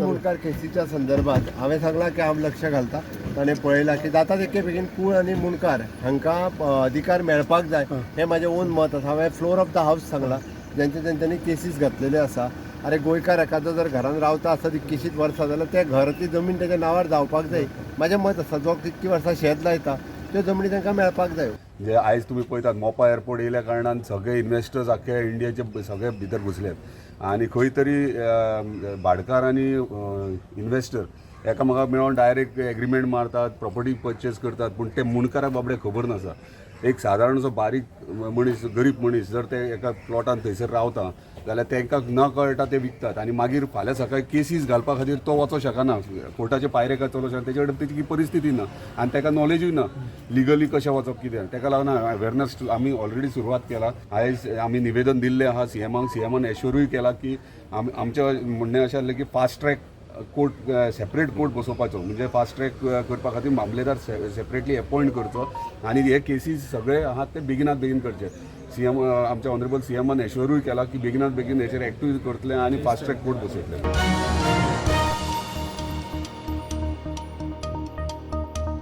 मुनकार केसीच्या संदर्भात हांवें सांगलां की हांव लक्ष घालता. ताणें पळयलां की जाता तितके बेगीन कूळ आनी मुनकार हांकां अधिकार मेळपाक जाय हें म्हाजें ओन मत आसा. हांवें फ्लोर ऑफ द हावस सांगलां जेंच्यांनी केसीस घातलेल्यो आसा. अरे गोंयकार एखादो जर घरान रावता आसता ती किशीत वर्सां जाल्यार त्या घर ती जमीन तेच्या नांवार जावपाक जाय. म्हाजें मत आसा जो कितकी वर्सां शेत लायता त्यो जमनी तांकां मेळपाक जाय. जे आयज तुम्ही पळयतात मोपा एअरपोर्ट येयल्या कारणान सगळे इन्व्हेस्टर्स आख्या इंडियाचे सगळे भितर घुसल्यात आनी खंय तरी भाडकार आनी इन्व्हेस्टर एकामेकाक मेळोन डायरेक्ट एग्रीमेंट मारतात, प्रॉपर्टी परचेस करतात. पूण ते मुणकाराक बाबडे खबर नासा. एक सादारणसो बारीक मनीस, गरीब मनीस जर ते एका प्लॉटान थंयसर रावता जाल्यार तांकां न कळटा ते विकतात आनी मागीर फाल्यां सकाळी केसीस घालपा खातीर तो वचों शकना, कोर्टाचे पायरेकार चलोवंक शकना. तेजे कडेन तितकी परिस्थिती ना आनी ताका नॉलेजूय ना लिगली कशें वचप कितें. ताका लागून अवेरनस आमी ऑलरेडी सुरवात केला. आयज आमी निवेदन दिल्लें आहा सीएमान. सीएमान एश्योरूय केला की आमचें म्हणणें अशें आसलें की fast track court, separate court बसोवपाचो, म्हणजे फास्ट ट्रॅक करपा खातीर मामलेदार सेपरेटली अपॉयंट करचो आनी हे केसीस सगळे आहात ते बेगिनात बेगीन करचे. सीएम आमच्या ऑनरेबल सीएमान एश्योरूय केला की बेगिनात बेगीन हेचेर एक्टिव्ह करतले आनी फास्ट ट्रॅक कोर्ट बसयतले.